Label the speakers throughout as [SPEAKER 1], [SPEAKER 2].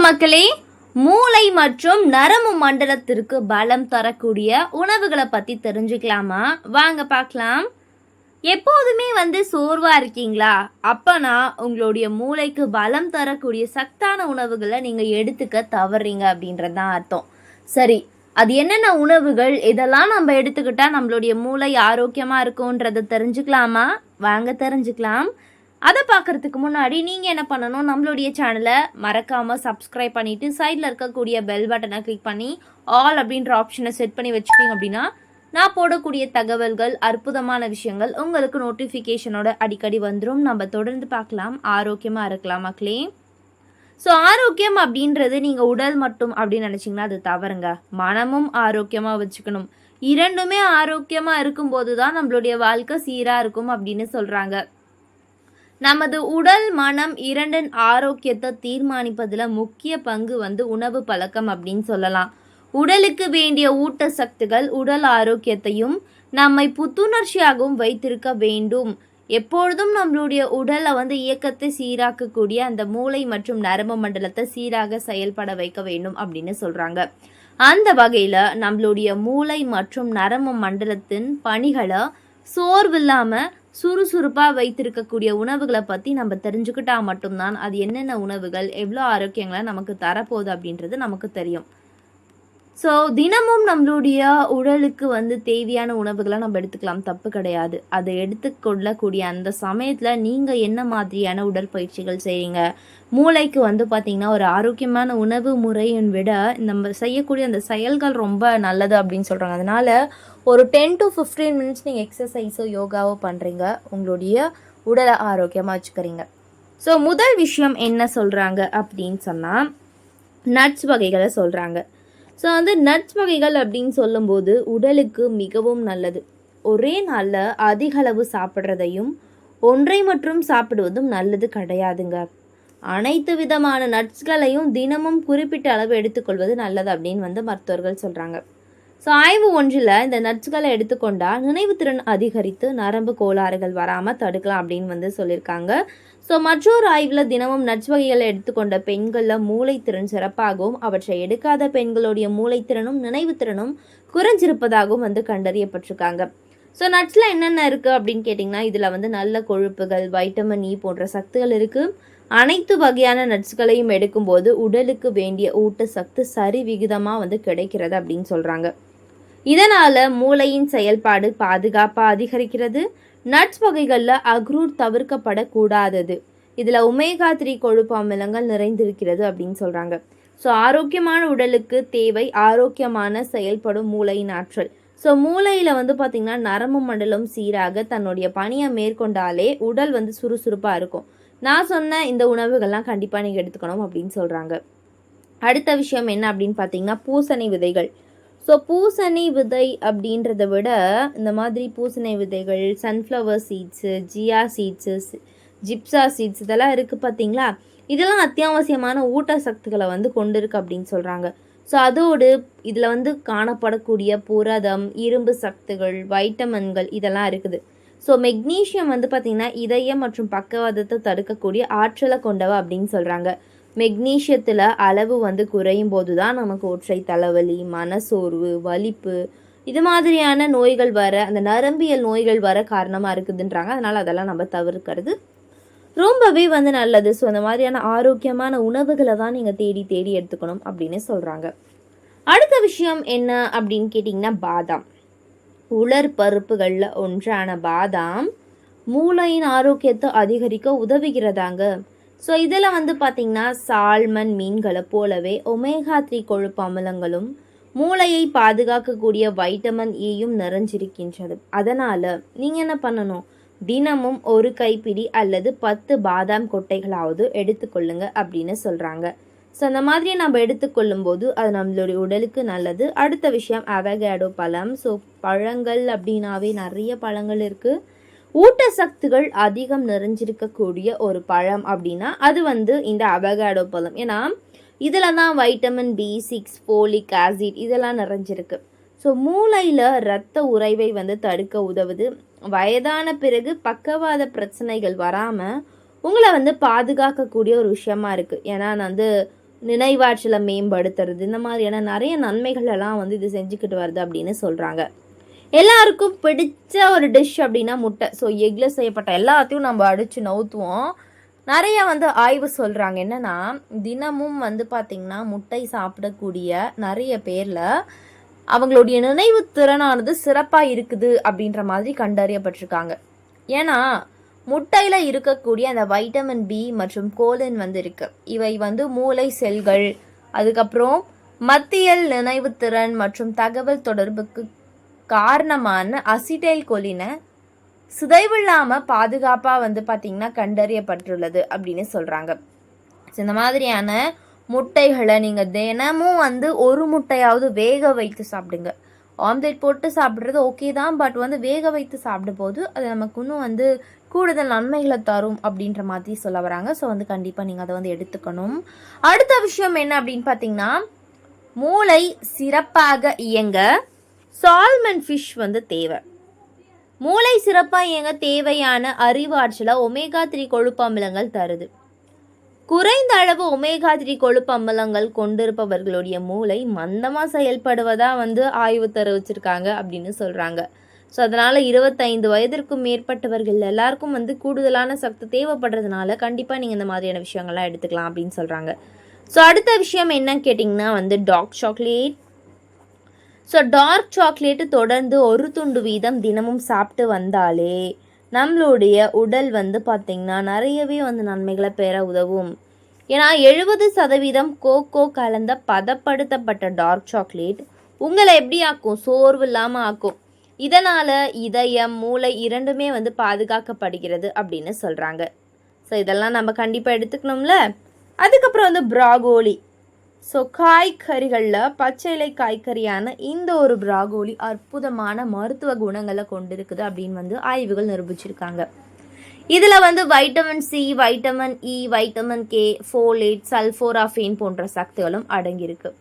[SPEAKER 1] மக்களே, மூளை மற்றும் நரம்பு மண்டலத்திற்கு பலம் தரக்கூடிய உணவுகளை பற்றி தெரிஞ்சுக்கலாமா? வாங்க பார்க்கலாம். எப்போதுமே சோர்வா இருக்கீங்களா? அப்பனா உங்களுடைய மூளைக்கு பலம் தரக்கூடிய சத்தான உணவுகளை நீங்கள் எடுத்துக்க தவறீங்க அப்படின்றது தான் அர்த்தம். சரி, அது என்னென்ன உணவுகள், இதெல்லாம் நம்ம எடுத்துக்கிட்டா நம்மளுடைய மூளை ஆரோக்கியமாக இருக்கும்ன்றதை தெரிஞ்சுக்கலாமா? வாங்க தெரிஞ்சுக்கலாம். அதை பார்க்குறதுக்கு முன்னாடி நீங்கள் என்ன பண்ணணும், நம்மளுடைய சேனலை மறக்காமல் சப்ஸ்கிரைப் பண்ணிவிட்டு சைடில் இருக்கக்கூடிய பெல் பட்டனை கிளிக் பண்ணி ஆல் அப்படின்ற ஆப்ஷனை செட் பண்ணி வச்சுக்கிங்க அப்படின்னா நான் போடக்கூடிய தகவல்கள், அற்புதமான விஷயங்கள் உங்களுக்கு நோட்டிஃபிகேஷனோட அடிக்கடி வந்துடும். நம்ம தொடர்ந்து பார்க்கலாம். ஆரோக்கியமாக இருக்கலாம் மக்களே. ஸோ ஆரோக்கியம் அப்படின்றது நீங்கள் உடல் மட்டும் அப்படின்னு நினச்சிங்கன்னா அது தவறுங்க. மனமும் ஆரோக்கியமாக வச்சுக்கணும். இரண்டுமே ஆரோக்கியமாக இருக்கும்போது தான் நம்மளுடைய வாழ்க்கை சீராக இருக்கும் அப்படின்னு சொல்கிறாங்க. நமது உடல் மனம் இரண்டின் ஆரோக்கியத்தை தீர்மானிப்பதில் முக்கிய பங்கு உணவு பழக்கம் அப்படின்னு சொல்லலாம். உடலுக்கு வேண்டிய ஊட்டச்சத்துக்கள் உடல் ஆரோக்கியத்தையும் நம்மை புத்துணர்ச்சியாகவும் வைத்திருக்க வேண்டும். எப்பொழுதும் நம்மளுடைய உடலை இயக்கத்தை சீராக்கக்கூடிய அந்த மூளை மற்றும் நரம்பு மண்டலத்தை சீராக செயல்பட வைக்க வேண்டும் அப்படின்னு சொல்கிறாங்க. அந்த வகையில் நம்மளுடைய மூளை மற்றும் நரம்பு மண்டலத்தின் பணிகளை சோர்வில்லாமல் சுறுசுறுப்பாக வைத்திருக்கக்கூடிய உணவுகளை பற்றி நம்ம தெரிஞ்சுக்கிட்டா மட்டும்தான் அது என்னென்ன உணவுகள், எவ்வளோ ஆரோக்கியங்களை நமக்கு தரப்போகுது அப்படின்றது நமக்கு தெரியும். ஸோ தினமும் நம்மளுடைய உடலுக்கு தேவையான உணவுகளை நம்ம எடுத்துக்கலாம், தப்பு கிடையாது. அதை எடுத்துக்கொள்ளக்கூடிய அந்த சமயத்தில் நீங்கள் என்ன மாதிரியான உடற்பயிற்சிகள் செய்கிறீங்க, மூளைக்கு பார்த்திங்கன்னா ஒரு ஆரோக்கியமான உணவு முறையின் விட நம்ம செய்யக்கூடிய அந்த செயல்கள் ரொம்ப நல்லது அப்படின்னு சொல்கிறாங்க. அதனால் ஒரு 10 to 15 மினிட்ஸ் நீங்கள் எக்ஸசைஸோ யோகாவோ பண்ணுறீங்க, உங்களுடைய உடலை ஆரோக்கியமாக வச்சுக்கிறீங்க. ஸோ முதல் விஷயம் என்ன சொல்கிறாங்க அப்படின்னு சொன்னால் நட்ஸ் வகைகளை சொல்கிறாங்க. ஸோ நட்ஸ் வகைகள் அப்படின்னு சொல்லும்போது உடலுக்கு மிகவும் நல்லது. ஒரே நாளில் அதிக அளவு சாப்பிட்றதையும் ஒன்றை மற்றும் சாப்பிடுவதும் நல்லது கிடையாதுங்க. அனைத்து விதமான நட்ஸ்களையும் தினமும் குறிப்பிட்ட அளவு எடுத்துக்கொள்வது நல்லது அப்படின்னு மருத்துவர்கள் சொல்கிறாங்க. ஸோ ஆய்வு ஒன்றில் இந்த நட்ஸ்களை எடுத்துக்கொண்டால் நினைவுத்திறன் அதிகரித்து நரம்பு கோளாறுகள் வராமல் தடுக்கலாம் அப்படின்னு சொல்லியிருக்காங்க. ஸோ மற்றொரு ஆய்வில் தினமும் நட்ஸ் வகைகளை எடுத்துக்கொண்ட பெண்களில் மூளைத்திறன் சிறப்பாகவும் அவற்றை எடுக்காத பெண்களுடைய மூளைத்திறனும் நினைவுத்திறனும் குறைஞ்சிருப்பதாகவும் கண்டறியப்பட்டிருக்காங்க. ஸோ நட்ஸில் என்னென்ன இருக்குது அப்படின்னு கேட்டிங்கன்னா இதில் நல்ல கொழுப்புகள், வைட்டமின் இ போன்ற சத்துகள் இருக்குது. அனைத்து வகையான நட்ஸ்களையும் எடுக்கும்போது உடலுக்கு வேண்டிய ஊட்டச்சத்து சரி விகிதமாக கிடைக்கிறது அப்படின்னு சொல்கிறாங்க. இதனால் மூளையின் செயல்பாடு பாதுகாப்பாக அதிகரிக்கிறது. நட்ஸ் வகைகளில் அக்ரூட் தவிர்க்கப்படக்கூடாதது. இதில் ஒமேகா 3 கொழுப்பு அமிலங்கள் நிறைந்திருக்கிறது அப்படின்னு சொல்கிறாங்க. ஸோ ஆரோக்கியமான உடலுக்கு தேவை ஆரோக்கியமான செயல்படும் மூளையின் ஆற்றல். ஸோ மூளையில் பார்த்திங்கன்னா நரம்பு மண்டலம் சீராக தன்னுடைய பணியை மேற்கொண்டாலே உடல் சுறுசுறுப்பாக இருக்கும். நான் சொன்ன இந்த உணவுகள்லாம் கண்டிப்பாக நீங்கள் எடுத்துக்கணும் அப்படின்னு சொல்கிறாங்க. அடுத்த விஷயம் என்ன அப்படின்னு பார்த்தீங்கன்னா பூசணி விதைகள். ஸோ பூசணி விதை அப்படின்றத விட இந்த மாதிரி பூசணி விதைகள், சன்ஃப்ளவர் சீட்ஸு, ஜியா சீட்ஸு, ஜிப்சா சீட்ஸ் இதெல்லாம் இருக்குது பார்த்தீங்களா, இதெல்லாம் அத்தியாவசியமான ஊட்டச்சத்துக்களை கொண்டு இருக்கு அப்படின்னு சொல்கிறாங்க. ஸோ அதோடு இதில் காணப்படக்கூடிய புரதம், இரும்பு சத்துகள், வைட்டமின்கள் இதெல்லாம் இருக்குது. ஸோ மெக்னீஷியம் பார்த்திங்கன்னா இதயம் மற்றும் பக்கவாதத்தை தடுக்கக்கூடிய ஆற்றலை கொண்டவ அப்படின்னு சொல்கிறாங்க. மெக்னீஷியத்தில் அளவு குறையும் போது தான் நமக்கு ஒற்றை தலைவலி, மனசோர்வு, வலிப்பு இது மாதிரியான நோய்கள் வர, அந்த நரம்பியல் நோய்கள் வர காரணமாக இருக்குதுன்றாங்க. அதனால் அதெல்லாம் நம்ம தவிர்க்கிறது ரொம்பவே நல்லது. ஸோ அந்த மாதிரியான ஆரோக்கியமான உணவுகளை தான் நீங்கள் தேடி தேடி எடுத்துக்கணும் அப்படின்னு சொல்கிறாங்க. அடுத்த விஷயம் என்ன அப்படின்னு கேட்டிங்கன்னா பாதாம். உலர் பருப்புகளில் ஒன்றான பாதாம் மூளையின் ஆரோக்கியத்தை அதிகரிக்க உதவுகிறதாங்க. ஸோ இதில் பார்த்திங்கன்னா சால்மன் மீன்களை போலவே ஒமேகா 3 கொழுப்பு அமிலங்களும் மூளையை பாதுகாக்கக்கூடிய வைட்டமின் ஈயும் நிறைஞ்சிருக்கின்றது. அதனால் நீங்கள் என்ன பண்ணணும், தினமும் ஒரு கைப்பிடி அல்லது 10 பாதாம் கொட்டைகளாவது எடுத்துக்கொள்ளுங்க அப்படின்னு சொல்கிறாங்க. ஸோ அந்த மாதிரி நம்ம எடுத்துக்கொள்ளும் போது அது நம்மளுடைய உடலுக்கு நல்லது. அடுத்த விஷயம் அவகேடோ பழம். ஸோ பழங்கள் அப்படின்னாவே நிறைய பழங்கள் இருக்குது. ஊட்டச்சத்துகள் அதிகம் நிறைஞ்சிருக்கக்கூடிய ஒரு பழம் அப்படின்னா அது இந்த அவகேடோ பழம். ஏன்னா இதில் தான் வைட்டமின் B6, ஃபோலிக் ஆசிட் இதெல்லாம் நிறைஞ்சிருக்கு. ஸோ மூளையில் இரத்த உறைவை தடுக்க உதவுது. வயதான பிறகு பக்கவாத பிரச்சனைகள் வராமல் உங்களை பாதுகாக்கக்கூடிய ஒரு விஷயமா இருக்குது. ஏன்னா நான் நினைவாற்றலை மேம்படுத்துறது, இந்த மாதிரியான நிறைய நன்மைகள் எல்லாம் வந்து இது செஞ்சுக்கிட்டு வருது அப்படின்னு சொல்கிறாங்க. எல்லாருக்கும் பிடிச்ச ஒரு டிஷ் அப்படின்னா முட்டை. ஸோ எக்கில் செய்யப்பட்ட எல்லாத்தையும் நம்ம அடித்து நவுத்துவோம். நிறைய வந்து ஆய்வு சொல்கிறாங்க என்னென்னா, தினமும் வந்து பார்த்திங்கன்னா முட்டை சாப்பிடக்கூடிய நிறைய பேரில் அவங்களுடைய நினைவு திறனானது சிறப்பாக இருக்குது அப்படின்ற மாதிரி கண்டறியப்பட்டிருக்காங்க. ஏன்னா முட்டையில் இருக்கக்கூடிய அந்த வைட்டமின் பி மற்றும் கோலின் வந்து இருக்குது. இவை வந்து மூளை செல்கள், அதுக்கப்புறம் மத்தியல் நினைவுத்திறன் மற்றும் தகவல் தொடர்புக்கு காரணமான அசிடைல் கொலினை சிதைவில்லாமல் பாதுகாப்பாக வந்து பார்த்திங்கன்னா கண்டறியப்பட்டுள்ளது அப்படின்னு சொல்கிறாங்க. இந்த மாதிரியான முட்டைகளை நீங்கள் தினமும் வந்து ஒரு முட்டையாவது வேக வைத்து சாப்பிடுங்க. ஆம்லேட் போட்டு சாப்பிட்றது ஓகே தான், பட் வந்து வேக வைத்து சாப்பிடும் போது அது நமக்கு இன்னும் வந்து கூடுதல் நன்மைகளை தரும் அப்படின்ற மாதிரி சொல்ல வராங்க. ஸோ வந்து கண்டிப்பாக நீங்கள் அதை வந்து எடுத்துக்கணும். அடுத்த விஷயம் என்ன அப்படின்னு பார்த்தீங்கன்னா, மூளை சிறப்பாக இயங்க சால்மன் ஃபிஷ் வந்து தேவை. மூளை சிறப்பாக இயங்க தேவையான அறிவாற்றலை ஒமேகா 3 கொழுப்பு அமிலங்கள் தருது. குறைந்த அளவு ஒமேகா 3 கொழுப்பு அமிலங்கள் கொண்டிருப்பவர்களுடைய மூளை மந்தமாக செயல்படுவதாக வந்து ஆய்வு தெரிவிச்சிருக்காங்க அப்படின்னு சொல்கிறாங்க. ஸோ அதனால் 25 வயதிற்கும் மேற்பட்டவர்கள் எல்லாருக்கும் வந்து கூடுதலான சக்தி தேவைப்படுறதுனால கண்டிப்பாக நீங்கள் இந்த மாதிரியான விஷயங்கள்லாம் எடுத்துக்கலாம் அப்படின்னு சொல்கிறாங்க. ஸோ அடுத்த விஷயம் என்னன்னு கேட்டிங்கன்னா வந்து dark chocolate. So dark chocolate தொடர்ந்து ஒரு துண்டு வீதம் தினமும் சாப்பிட்டு வந்தாலே நம்மளுடைய உடல் வந்து பார்த்திங்கன்னா நிறையவே வந்து நன்மைகளை பெற உதவும். ஏன்னா 70% கோகோ கலந்த பதப்படுத்தப்பட்ட டார்க் சாக்லேட் உங்களை எப்படி ஆக்கும்? சோர்வு இல்லாமல் ஆக்கும். இதனால் இதயம், மூளை இரண்டுமே வந்து பாதுகாக்கப்படுகிறது அப்படின்னு சொல்கிறாங்க. ஸோ இதெல்லாம் நம்ம கண்டிப்பாக எடுத்துக்கணும்ல. அதுக்கப்புறம் வந்து ப்ராகோலி. ஸோ காய்கறிகளில் பச்சை இலை காய்கறியான இந்த ஒரு ப்ராகோலி அற்புதமான மருத்துவ குணங்களை கொண்டிருக்குது அப்படின்னு வந்து ஆய்வுகள் நிரூபிச்சிருக்காங்க. இதில் வந்து vitamin C, vitamin E, vitamin K, folate, sulforaphane போன்ற சக்திகளும் அடங்கியிருக்கு.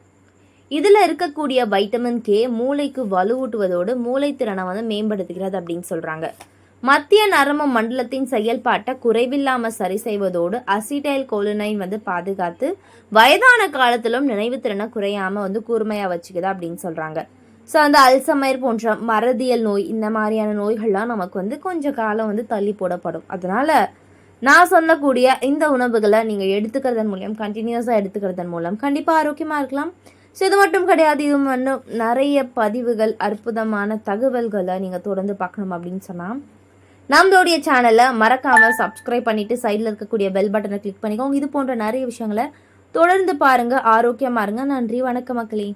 [SPEAKER 1] இதில் இருக்கக்கூடிய வைட்டமின் கே மூளைக்கு வலுவூட்டுவதோடு மூளைத்திறனை வந்து மேம்படுத்துகிறது அப்படின்னு சொல்கிறாங்க. மத்திய நரம்பு மண்டலத்தின் செயல்பாட்டை குறைவில்லாமல் சரி செய்வதோடு அசிடைல் கோலினைன் வந்து பாதுகாத்து வயதான காலத்திலும் நினைவுத்திறனை குறையாமல் வந்து கூர்மையாக வச்சுக்குது அப்படின்னு சொல்கிறாங்க. ஸோ அந்த அல்சமைர் போன்ற மறதியல் நோய், இந்த மாதிரியான நோய்கள்லாம் நமக்கு வந்து கொஞ்சம் காலம் வந்து தள்ளி போடப்படும். அதனால் நான் சொல்லக்கூடிய இந்த உணவுகளை நீங்கள் எடுத்துக்கிறதன் மூலம், கண்டினியூஸாக எடுத்துக்கிறதன் மூலம் கண்டிப்பாக ஆரோக்கியமாக இருக்கலாம். ஸோ இது மட்டும் கிடையாது, இது இன்னும் நிறைய பதிவுகள், அற்புதமான தகவல்களை நீங்கள் தொடர்ந்து பார்க்கணும் அப்படின்னு சொன்னால் நம்மளுடைய சேனலை மறக்காமல் சப்ஸ்கிரைப் பண்ணிவிட்டு சைடில் இருக்கக்கூடிய பெல் பட்டனை கிளிக் பண்ணிக்கோங்க. இது போன்ற நிறைய விஷயங்களை தொடர்ந்து பாருங்கள். ஆரோக்கியமாக இருங்க. நன்றி, வணக்கம் மக்களே.